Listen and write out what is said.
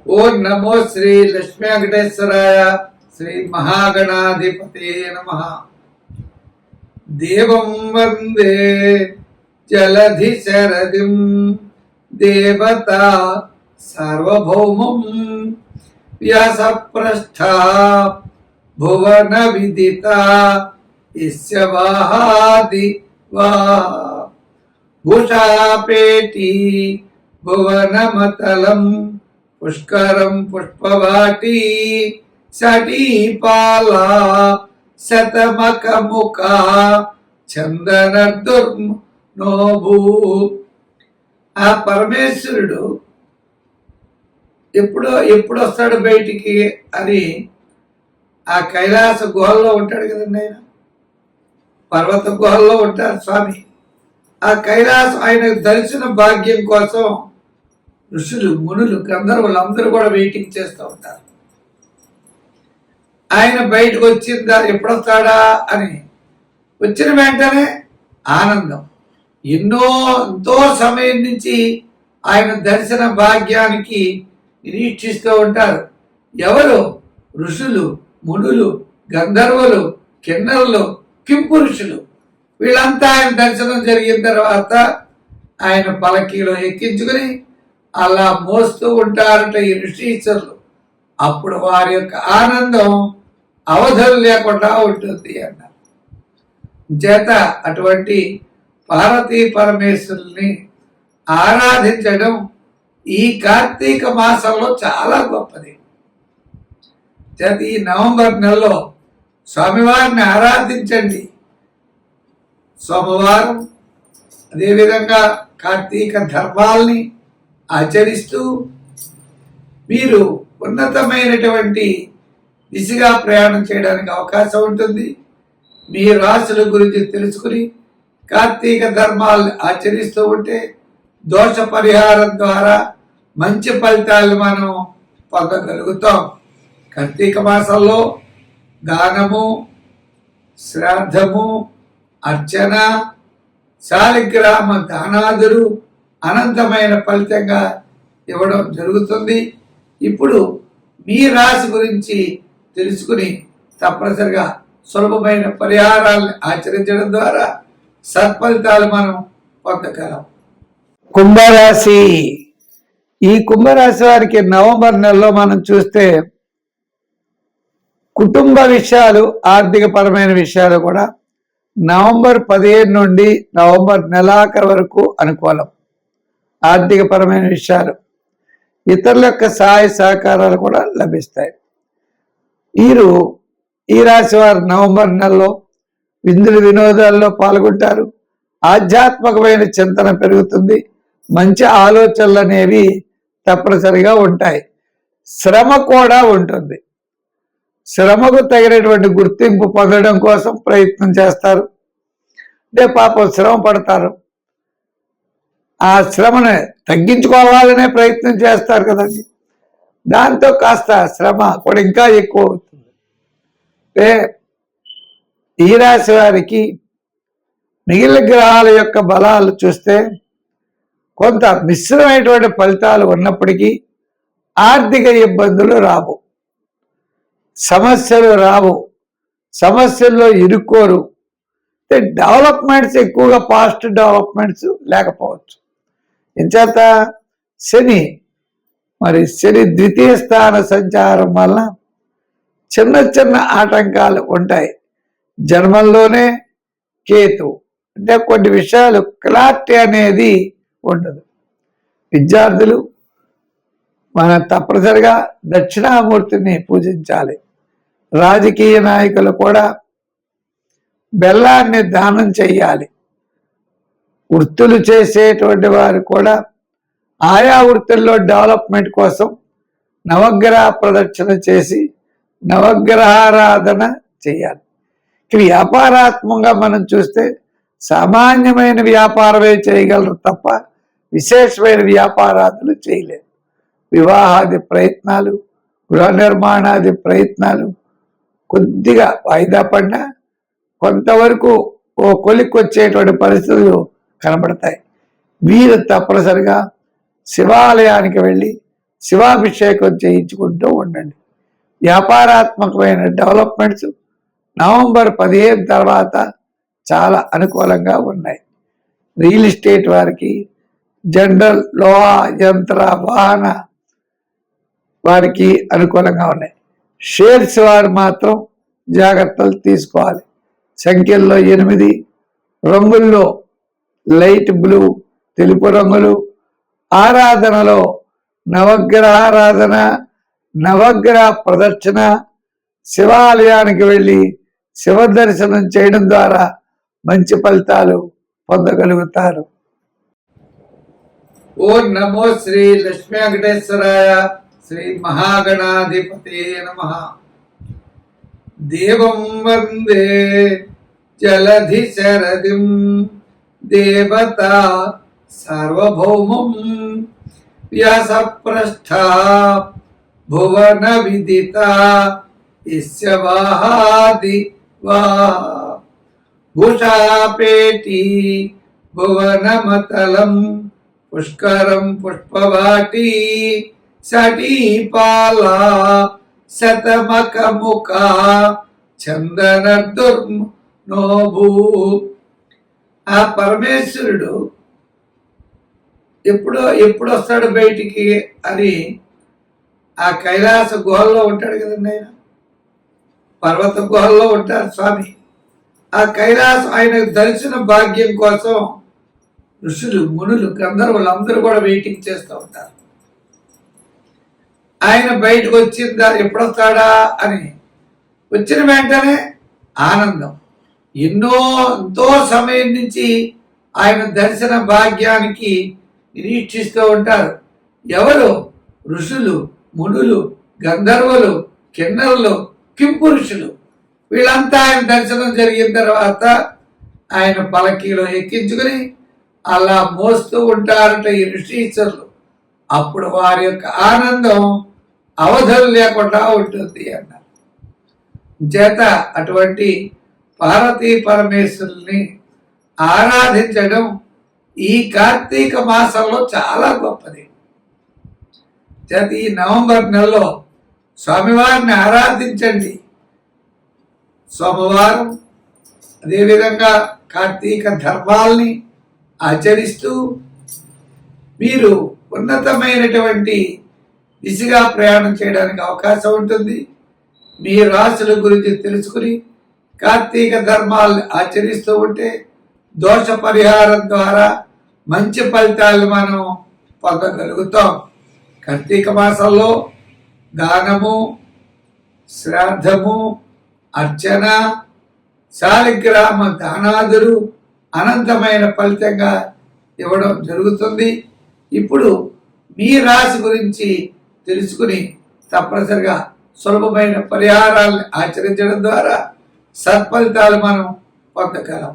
ఓం నమో శ్రీ లక్ష్మీ వెంకటేశ్వరాయ శ్రీ మహాగణాధిపతే నమః. దేవం వందే జలధి శరదిం దేవత సార్వభౌమం వ్యాసప్రస్థ భువన విదిత ఇస్య వాహాది భూషాపేటి భువనమతలం పుష్కరం పుష్పవాటి సటీపాల శతమకముఖ చందనర్దుర్నోభూ. ఆ పరమేశ్వరుడు ఎప్పుడు వస్తాడు బయటికి అని ఆ కైలాస గుహల్లో ఉంటాడు కదండి. ఆయన పర్వత గుహల్లో ఉంటారు స్వామి. ఆ కైలాసం ఆయన దర్శన భాగ్యం కోసం ఋషులు, మునులు, గంధర్వులు అందరూ కూడా వెయిటింగ్ చేస్తూ ఉంటారు. ఆయన బయటకు వచ్చిందా, ఎప్పుడొస్తాడా అని. వచ్చిన వెంటనే ఆనందం. ఎంతో సమయం నుంచి ఆయన దర్శన భాగ్యానికి నిరీక్షిస్తూ ఉంటారు. ఎవరు? ఋషులు, మునులు, గంధర్వులు, కిన్నరులు, కింపురుషులు. వీళ్ళంతా ఆయన దర్శనం జరిగిన తర్వాత ఆయన పలకీలో ఎక్కించుకుని అలా మోస్తూ ఉంటారట ఈ ఋషీశ్వరులు. అప్పుడు వారి యొక్క ఆనందం అవధులు లేకుండా ఉంటుంది అన్నారు. చేత అటువంటి పార్వతీ పరమేశ్వరుల్ని ఆరాధించడం ఈ కార్తీక మాసంలో చాలా గొప్పది. చేత ఈ నవంబర్ నెలలో స్వామివారిని ఆరాధించండి. సోమవారం అదేవిధంగా కార్తీక ధర్మాల్ని ఆచరిస్తూ మీరు ఉన్నతమైనటువంటి దిశగా ప్రయాణం చేయడానికి అవకాశం ఉంటుంది. మీ రాశుల గురించి తెలుసుకుని కార్తీక ధర్మాలను ఆచరిస్తూ ఉంటే దోష పరిహారం ద్వారా మంచి ఫలితాలు మనం పొందగలుగుతాం. కార్తీక మాసంలో దానము, శ్రాద్ధము, అర్చన, శాలిగ్రామ దానాదులు అనంతమైన ఫలితంగా ఇవ్వడం జరుగుతుంది. ఇప్పుడు మీ రాశి గురించి తెలుసుకుని తప్పనిసరిగా సులభమైన పరిహారాలను ఆచరించడం ద్వారా సత్ఫలితాలు మనం పొందగలం. కుంభరాశి. ఈ కుంభరాశి వారికి నవంబర్ నెలలో మనం చూస్తే కుటుంబ విషయాలు, ఆర్థిక పరమైన విషయాలు కూడా నవంబర్ 15 నుండి నవంబర్ నెలాఖరు వరకు అనుకూలం. ఆర్థిక పరమైన విషయాలు, ఇతరుల యొక్క సహాయ సహకారాలు కూడా లభిస్తాయి. ఈ రాశి వారు నవంబర్ నెలలో విందులు వినోదాల్లో పాల్గొంటారు. ఆధ్యాత్మికమైన చింతన పెరుగుతుంది. మంచి ఆలోచనలు అనేవి తప్పనిసరిగా ఉంటాయి. శ్రమ కూడా ఉంటుంది. శ్రమకు తగినటువంటి గుర్తింపు పొందడం కోసం ప్రయత్నం చేస్తారు. అంటే పాపం శ్రమ పడతారు. ఆ శ్రమను తగ్గించుకోవాలనే ప్రయత్నం చేస్తారు కదండి. దాంతో కాస్త శ్రమ కూడా ఇంకా ఎక్కువ అవుతుంది. అంటే ఈ రాశి వారికి మిగిలిన గ్రహాల యొక్క బలాలు చూస్తే కొంత మిశ్రమైనటువంటి ఫలితాలు ఉన్నప్పటికీ ఆర్థిక ఇబ్బందులు రావు, సమస్యలు రావు, సమస్యల్లో ఇరుక్కోరు. డెవలప్మెంట్స్ ఎక్కువగా పాస్ట్ డెవలప్మెంట్స్ లేకపోవచ్చు. ఎంచేత శని ద్వితీయ స్థాన సంచారం వల్ల చిన్న చిన్న ఆటంకాలు ఉంటాయి. జన్మంలోనే కేతు అంటే కొన్ని విషయాలు క్లారిటీ అనేది ఉండదు. విద్యార్థులు మనం తప్పనిసరిగా దక్షిణామూర్తిని పూజించాలి. రాజకీయ నాయకులు కూడా బెల్లాన్ని దానం చెయ్యాలి. వృత్తులు చేసేటువంటి వారు కూడా ఆయా వృత్తుల్లో డెవలప్మెంట్ కోసం నవగ్రహ ప్రదక్షిణ చేసి నవగ్రహారాధన చేయాలి. వ్యాపారాత్మకంగా మనం చూస్తే సామాన్యమైన వ్యాపారమే చేయగలరు తప్ప విశేషమైన వ్యాపారాదులు చేయలేరు. వివాహాది ప్రయత్నాలు, గృహ నిర్మాణాది ప్రయత్నాలు కొద్దిగా వాయిదా పడినా కొంతవరకు ఓ కొలిక్కొచ్చేటువంటి పరిస్థితులు కనబడతాయి. వీరు తప్పనిసరిగా శివాలయానికి వెళ్ళి శివాభిషేకం చేయించుకుంటూ ఉండండి. వ్యాపారాత్మకమైన డెవలప్మెంట్స్ నవంబర్ 15 తర్వాత చాలా అనుకూలంగా ఉన్నాయి. రియల్ ఎస్టేట్ వారికి, జనరల్, లోహ, యంత్ర, వాహన వారికి అనుకూలంగా ఉన్నాయి. షేర్స్ వారు మాత్రం జాగ్రత్తలు తీసుకోవాలి. సంఖ్యల్లో 8, రంగుల్లో లైట్ బ్లూ, తెలుపు రంగులు. ఆరాధనలో నవగ్రహారాధన, నవగ్రహ ప్రదక్షిణ, శివాలయానికి వెళ్ళి శివ దర్శనం చేయడం ద్వారా మంచి ఫలితాలు పొందగలుగుతారు. ఓం నమో శ్రీ లక్ష్మీ వెంకటేశ్వరాయ. శ్రీ మహాగణాధిపతే నమః. దేవం వందే జలధి శరదిం దేవత సార్వభౌమం వ్యాసప్రస్థ భువన విదిత యస్య వాహాది భూషాపేటి భువనమతలం పుష్కరం పుష్పవాటి సటీపాల శతమకముఖ చందనర్దుర్నోభూ. ఆ పరమేశ్వరుడు ఎప్పుడు వస్తాడు బయటికి అని ఆ కైలాస గుహల్లో ఉంటాడు కదండి. ఆయన పర్వత గుహల్లో ఉంటారు స్వామి. ఆ కైలాసం ఆయన దర్శన భాగ్యం కోసం ఋషులు, మునులు, గంధర్వులు అందరూ కూడా వెయిటింగ్ చేస్తూ ఉంటారు. ఆయన బయటకు వచ్చిందా, ఎప్పుడొస్తాడా అని. వచ్చిన వెంటనే ఆనందం. ఎంతో సమయం నుంచి ఆయన దర్శన భాగ్యానికి నిరీక్షిస్తూ ఉంటారు. ఎవరు? ఋషులు, మునులు, గంధర్వులు, కిన్నరులు, కింపురుషులు. వీళ్ళంతా ఆయన దర్శనం జరిగిన తర్వాత ఆయన పలకీలో ఎక్కించుకుని అలా మోస్తూ ఉంటారట ఈ ఋషీశ్వరులు. అప్పుడు వారి యొక్క ఆనందం అవధులు లేకుండా ఉంటుంది అన్నారు. చేత అటువంటి పార్వతీ పరమేశ్వరుల్ని ఆరాధించడం ఈ కార్తీక మాసంలో చాలా గొప్పది. చేత ఈ నవంబర్ నెలలో స్వామివారిని ఆరాధించండి. సోమవారం అదేవిధంగా కార్తీక ధర్మాల్ని ఆచరిస్తూ మీరు ఉన్నతమైనటువంటి దిశగా ప్రయాణం చేయడానికి అవకాశం ఉంటుంది. మీ రాశుల గురించి తెలుసుకుని కార్తీక ధర్మాలను ఆచరిస్తూ ఉంటే దోష పరిహారం ద్వారా మంచి ఫలితాలు మనం పొందగలుగుతాం. కార్తీక మాసంలో దానము, శ్రాద్ధము, అర్చన, శాలిగ్రామ దానాదులు అనంతమైన ఫలితంగా ఇవ్వడం జరుగుతుంది. ఇప్పుడు మీ రాశి గురించి తెలుసుకుని తప్పనిసరిగా సులభమైన పరిహారాలను ఆచరించడం ద్వారా సత్ఫలితాలు మనం పొందగలం.